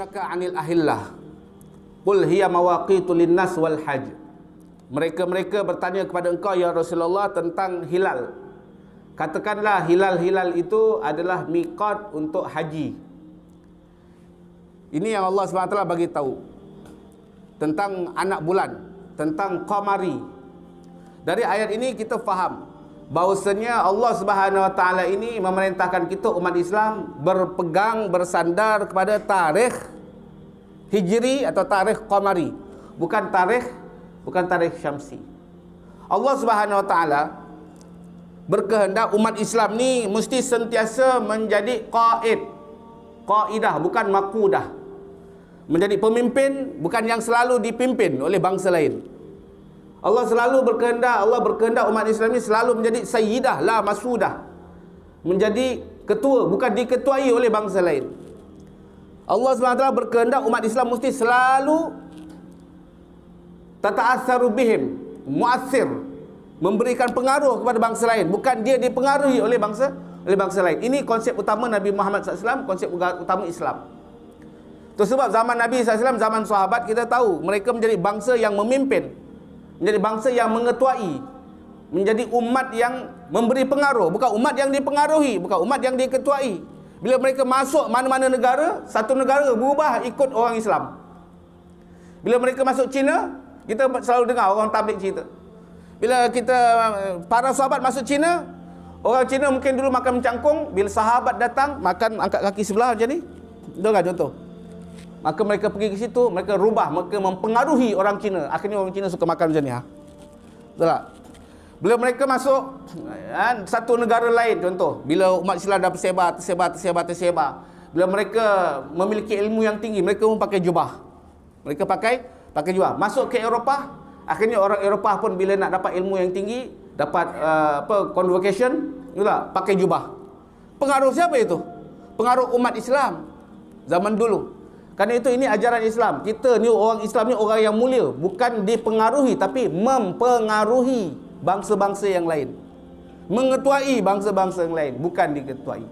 yas'alunaka 'anil ahillah qul hiya mawaqitu linnas wal hajj. Mereka bertanya kepada engkau ya Rasulullah tentang hilal. Katakanlah hilal-hilal itu adalah miqat untuk haji. Ini yang Allah SWT bagi tahu tentang anak bulan, tentang qamari. Dari ayat ini kita faham bahawasanya Allah Subhanahu Wa Taala ini memerintahkan kita umat Islam berpegang, bersandar kepada tarikh hijri atau tarikh qamari, bukan tarikh syamsi. Allah Subhanahu Wa Taala berkehendak umat Islam ni mesti sentiasa menjadi qaidah, bukan maqudah. Menjadi pemimpin, bukan yang selalu dipimpin oleh bangsa lain. Allah selalu berkehendak umat Islam ini selalu menjadi sayyidah la masudah, menjadi ketua, bukan diketuai oleh bangsa lain. Allah SWT berkehendak umat Islam mesti selalu tata'assaru bihim, mu'assir, memberikan pengaruh kepada bangsa lain, bukan dia dipengaruhi oleh bangsa lain. Ini konsep utama Nabi Muhammad SAW, konsep utama Islam. Itu sebab zaman Nabi SAW, zaman sahabat, kita tahu mereka menjadi bangsa yang memimpin, menjadi bangsa yang mengetuai, menjadi umat yang memberi pengaruh, bukan umat yang dipengaruhi, bukan umat yang diketuai. Bila mereka masuk mana-mana negara, satu negara berubah ikut orang Islam. Bila mereka masuk China, kita selalu dengar orang tabligh cerita. Bila para sahabat masuk China, orang China mungkin dulu makan mencangkung, bila sahabat datang makan angkat kaki sebelah macam ni. Betul kan contoh? Maka mereka pergi ke situ, mereka rubah, mereka mempengaruhi orang Cina. Akhirnya orang Cina suka makan macam ni. Betul tak? Bila mereka masuk satu negara lain, contoh, bila umat Islam dah tersebar. Bila mereka memiliki ilmu yang tinggi, mereka pun pakai jubah. Mereka pakai jubah. Masuk ke Eropah, akhirnya orang Eropah pun bila nak dapat ilmu yang tinggi, dapat convocation, betul tak? Pakai jubah. Pengaruh siapa itu? Pengaruh umat Islam zaman dulu. Kerana itu ini ajaran Islam. Kita ni orang Islam ni orang yang mulia, bukan dipengaruhi tapi mempengaruhi bangsa-bangsa yang lain. Mengetuai bangsa-bangsa yang lain, bukan diketuai.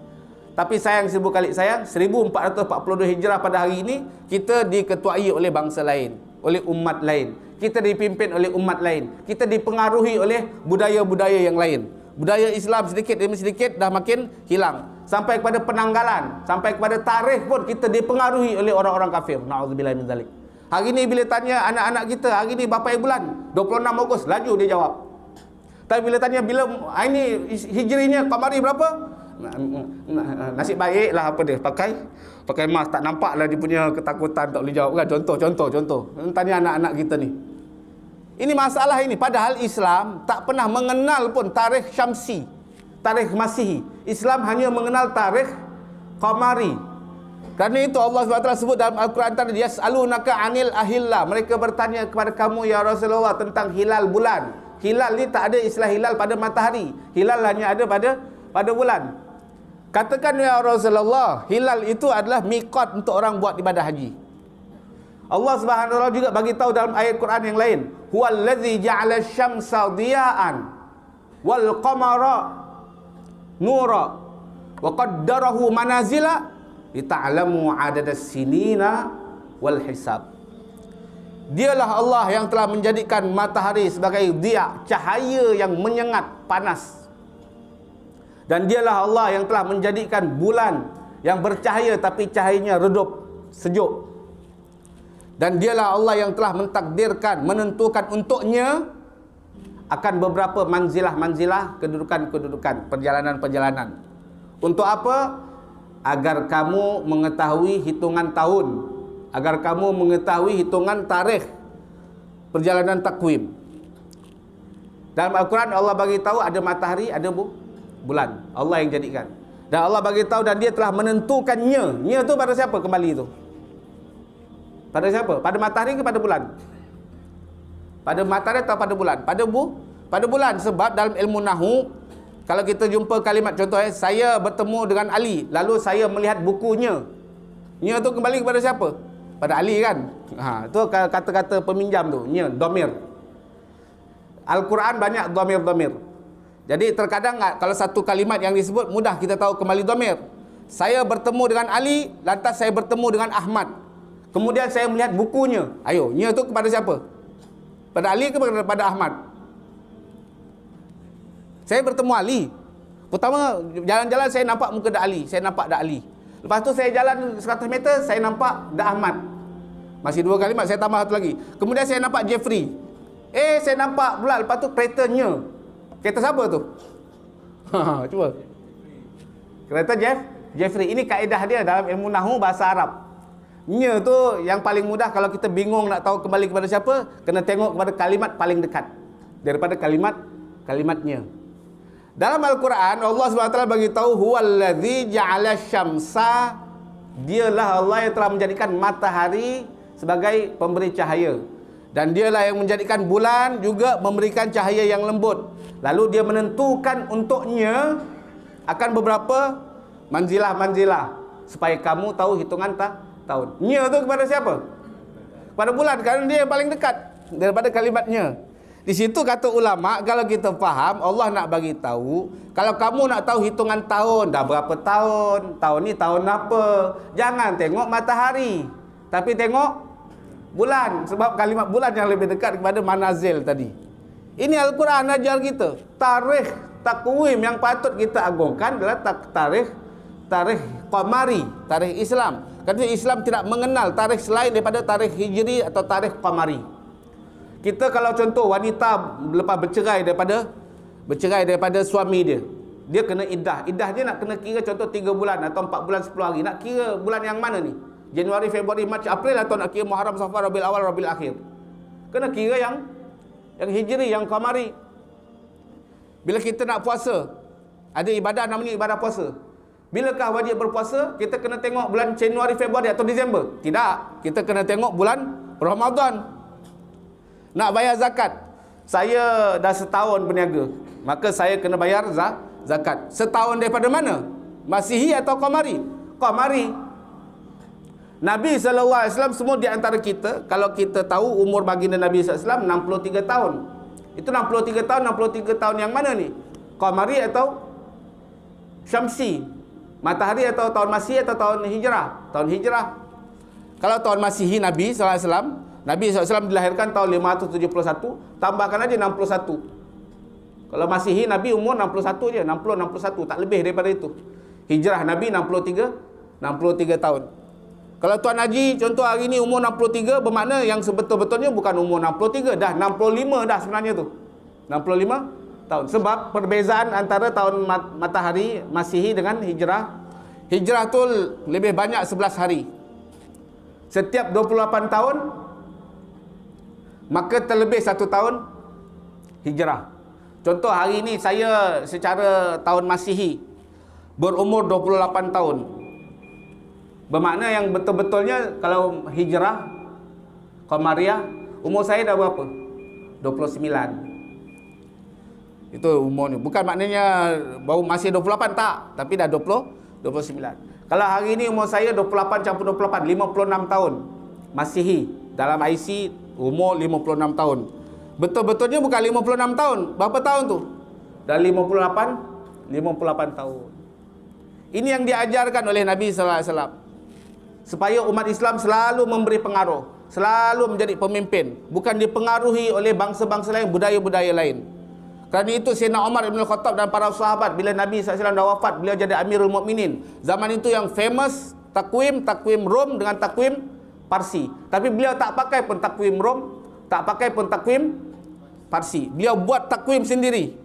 Tapi sayang, seribu kali sayang, 1442 Hijrah pada hari ini kita diketuai oleh bangsa lain, oleh umat lain. Kita dipimpin oleh umat lain. Kita dipengaruhi oleh budaya-budaya yang lain. Budaya Islam sedikit demi sedikit dah makin hilang. Sampai kepada penanggalan, sampai kepada tarikh pun kita dipengaruhi oleh orang-orang kafir. Na'udzubillah min zalik. Hari ni bila tanya anak-anak kita, hari ni berapa bulan? 26 Ogos, laju dia jawab. Tapi bila tanya bila ini hijrinya, qamari berapa? Nasib baiklah apa dia pakai mask, tak nampak lah dia punya ketakutan, tak boleh jawab kan. Contoh. Tanya anak-anak kita ni. Ini masalah ini. Padahal Islam tak pernah mengenal pun tarikh syamsi, tarikh masihi. Islam hanya mengenal tarikh qamari. Kerana itu Allah SWT sebut dalam Al-Quran tadi, yas'alunaka 'anil ahillah. Mereka bertanya kepada kamu ya Rasulullah tentang hilal bulan. Hilal ni tak ada istilah hilal pada matahari. Hilal hanya ada pada bulan. Katakan ya Rasulullah, hilal itu adalah miqat untuk orang buat ibadah haji. Allah Subhanahu wa taala juga bagi tahu dalam ayat Quran yang lain, huwallazi ja'ala asy-syamsa diya'an wal qamara nura wa qaddarahu manazila lita'lamu 'adadas sinina wal hisab. Dialah Allah yang telah menjadikan matahari sebagai dia, cahaya yang menyengat panas. Dan dialah Allah yang telah menjadikan bulan yang bercahaya tapi cahayanya redup, sejuk. Dan dialah Allah yang telah mentakdirkan, menentukan untuknya akan beberapa manzilah-manzilah, kedudukan-kedudukan, perjalanan-perjalanan. Untuk apa? Agar kamu mengetahui hitungan tahun, agar kamu mengetahui hitungan tarikh perjalanan takwim. Dalam Al-Quran Allah bagi tahu ada matahari, ada bulan. Allah yang jadikan. Dan Allah bagi tahu dan dia telah menentukannya. Nya tu pada siapa kembali tu? Pada siapa? Pada matahari ke pada bulan? Pada matahari atau pada bulan? Pada bulan. Sebab dalam ilmu nahu, kalau kita jumpa kalimat contoh, saya bertemu dengan Ali, lalu saya melihat bukunya. Nya tu kembali kepada siapa? Pada Ali kan? Tu kata-kata peminjam tu. Nya, dhamir. Al-Quran banyak dhamir-dhamir. Jadi terkadang kalau satu kalimat yang disebut mudah kita tahu kembali dhamir. Saya bertemu dengan Ali, lantas saya bertemu dengan Ahmad. Kemudian saya melihat bukunya. Ayo, nya tu kepada siapa? Pada Ali ke pada Ahmad? Saya bertemu Ali. Pertama, jalan-jalan saya nampak muka Dak Ali. Saya nampak Dak Ali. Lepas tu saya jalan 100 meter, saya nampak Dak Ahmad. Masih 2 kalimat, saya tambah satu lagi. Kemudian saya nampak Jeffrey. Saya nampak pula lepas tu keretanya. Kereta siapa tu? Cuba. Kereta Jeffrey. Ini kaedah dia dalam ilmu nahwu bahasa Arab. Nya tu yang paling mudah kalau kita bingung nak tahu kembali kepada siapa, kena tengok kepada kalimat paling dekat daripada kalimatnya. Dalam Al-Quran Allah SWT bagi tahu huwallazi ja'ala syamsa, dialah Allah yang telah menjadikan matahari sebagai pemberi cahaya, dan dialah yang menjadikan bulan juga memberikan cahaya yang lembut. Lalu dia menentukan untuknya akan beberapa manzilah-manzilah supaya kamu tahu hitungan tahun. Nya tu kepada siapa? Kepada bulan, kerana dia yang paling dekat daripada kalimatnya. Di situ kata ulama, kalau kita faham, Allah nak bagi tahu, kalau kamu nak tahu hitungan tahun, dah berapa tahun ni tahun apa, jangan tengok matahari, tapi tengok bulan, sebab kalimat bulan yang lebih dekat kepada manazil tadi. Ini Al-Quran ajar kita. Tarikh takwim yang patut kita agungkan adalah tarikh qamari, tarikh Islam. Kerana Islam tidak mengenal tarikh selain daripada tarikh hijri atau tarikh qamari. Kita kalau contoh wanita lepas bercerai daripada suami dia, dia kena iddah. Iddah dia nak kena kira contoh 3 bulan atau 4 bulan 10 hari. Nak kira bulan yang mana ni? Januari, Februari, Mac, April, atau nak kira Muharram, Safar, Rabiul Awal, Rabiul Akhir? Kena kira yang hijri, yang qamari. Bila kita nak puasa, ada ibadah namanya ibadah puasa. Bilakah wajib berpuasa? Kita kena tengok bulan Januari, Februari atau Disember? Tidak. Kita kena tengok bulan Ramadan. Nak bayar zakat, saya dah setahun berniaga, maka saya kena bayar zakat. Setahun daripada mana? Masihi atau qamari? Qamari. Nabi SAW semua di antara kita, kalau kita tahu umur baginda Nabi SAW 63 tahun. Itu 63 tahun yang mana ni? Qamari atau Syamsi? Matahari atau tahun Masihi atau tahun Hijrah? Tahun Hijrah. Kalau tahun Masihi Nabi SAW, Nabi SAW dilahirkan tahun 571, tambahkan aja 61. Kalau Masihi Nabi umur 61 je, 60-61, tak lebih daripada itu. Hijrah Nabi 63 tahun. Kalau Tuan Haji contoh hari ni umur 63, bermakna yang sebetul-betulnya bukan umur 63, dah 65 dah sebenarnya tu. 65 tahun. Sebab perbezaan antara tahun matahari Masihi dengan Hijrah. Hijrah tu lebih banyak 11 hari. Setiap 28 tahun maka terlebih 1 tahun Hijrah. Contoh hari ini saya secara tahun Masihi berumur 28 tahun. Bermakna yang betul-betulnya kalau Hijrah Qamariyah, umur saya dah berapa? 29. Itu umurnya. Bukan maknanya baru masih 28, tak, tapi dah 29. Kalau hari ini umur saya 28 campur 28, 56 tahun Masihi. Dalam IC umur 56 tahun. Betul-betulnya bukan 56 tahun. Berapa tahun tu? Dah 58 tahun. Ini yang diajarkan oleh Nabi sallallahu alaihi wasallam. Supaya umat Islam selalu memberi pengaruh, selalu menjadi pemimpin, bukan dipengaruhi oleh bangsa-bangsa lain, budaya-budaya lain. Kerana itu Sayyidina Umar Ibn Khattab dan para sahabat, bila Nabi SAW dah wafat, beliau jadi Amirul Mukminin. Zaman itu yang famous takwim Rom dengan takwim Parsi. Tapi beliau tak pakai pun takwim Rom, tak pakai pun takwim Parsi. Beliau buat takwim sendiri,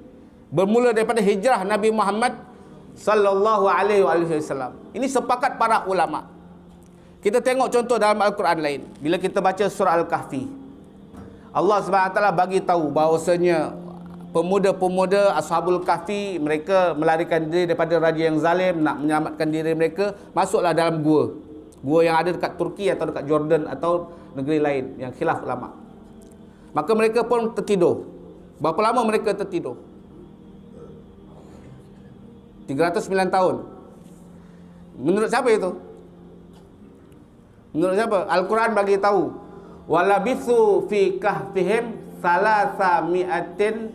bermula daripada hijrah Nabi Muhammad sallallahu alaihi wasallam. Ini sepakat para ulama. Kita tengok contoh dalam Al-Quran lain. Bila kita baca surah Al-Kahfi, Allah SWT bagi tahu bahawasanya pemuda-pemuda Ashabul Kahfi, mereka melarikan diri daripada raja yang zalim, nak menyelamatkan diri mereka, masuklah dalam gua. Gua yang ada dekat Turki atau dekat Jordan atau negeri lain yang khilaf ulama. Maka mereka pun tertidur. Berapa lama mereka tertidur? 309 tahun. Menurut siapa itu? Menurut siapa? Al-Quran bagi tahu, walabithu fi kahfihim salasami'atin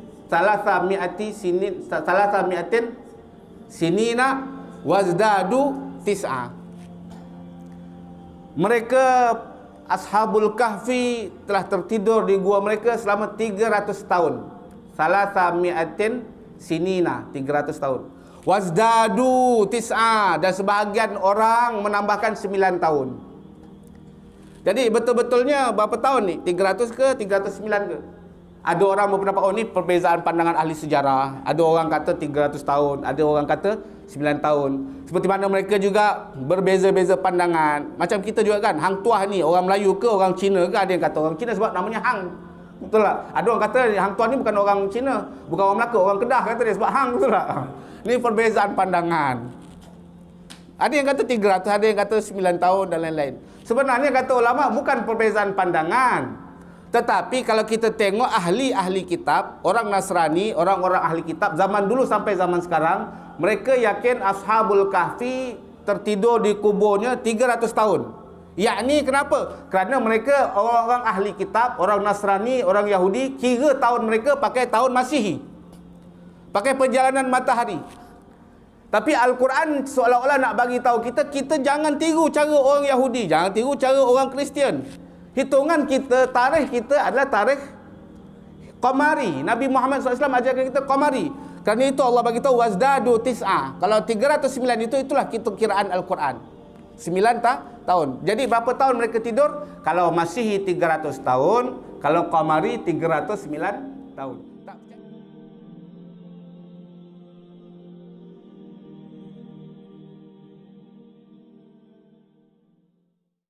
sinina wazdadu tis'a. Mereka Ashabul Kahfi telah tertidur di gua mereka selama 300 tahun. Salasa mi'atin sinina, 300 tahun. Wazdadu tis'a, dan sebahagian orang menambahkan 9 tahun. Jadi betul-betulnya berapa tahun ni? 300 ke 309 ke? Ada orang berpendapat, oh ni perbezaan pandangan ahli sejarah. Ada orang kata 300 tahun, ada orang kata 9 tahun. Seperti mana mereka juga berbeza-beza pandangan. Macam kita juga kan, Hang Tuah ni orang Melayu ke orang Cina ke? Ada yang kata orang Cina sebab namanya Hang. Betul tak? Ada orang kata Hang Tuah ni bukan orang Cina, bukan orang Melaka, orang Kedah kata dia sebab Hang, betul tak? Ni perbezaan pandangan. Ada yang kata 300, ada yang kata 9 tahun dan lain-lain. Sebenarnya kata ulama bukan perbezaan pandangan. Tetapi kalau kita tengok ahli-ahli kitab, orang Nasrani, orang-orang ahli kitab zaman dulu sampai zaman sekarang, mereka yakin Ashabul Kahfi tertidur di kuburnya 300 tahun. Yakni kenapa? Kerana mereka orang-orang ahli kitab, orang Nasrani, orang Yahudi, kira tahun mereka pakai tahun Masihi. Pakai perjalanan matahari. Tapi Al-Quran seolah-olah nak bagi tahu kita, kita jangan tiru cara orang Yahudi, jangan tiru cara orang Kristian. Hitungan kita, tarikh kita adalah tarikh Qamari. Nabi Muhammad SAW ajarkan kita Qamari. Kerana itu Allah bagi tahu wazdadu tis'a. Kalau 309 itu, itulah kiraan Al-Quran. 9 tahun. Jadi berapa tahun mereka tidur? Kalau Masihi 300 tahun, kalau Qamari 309 tahun.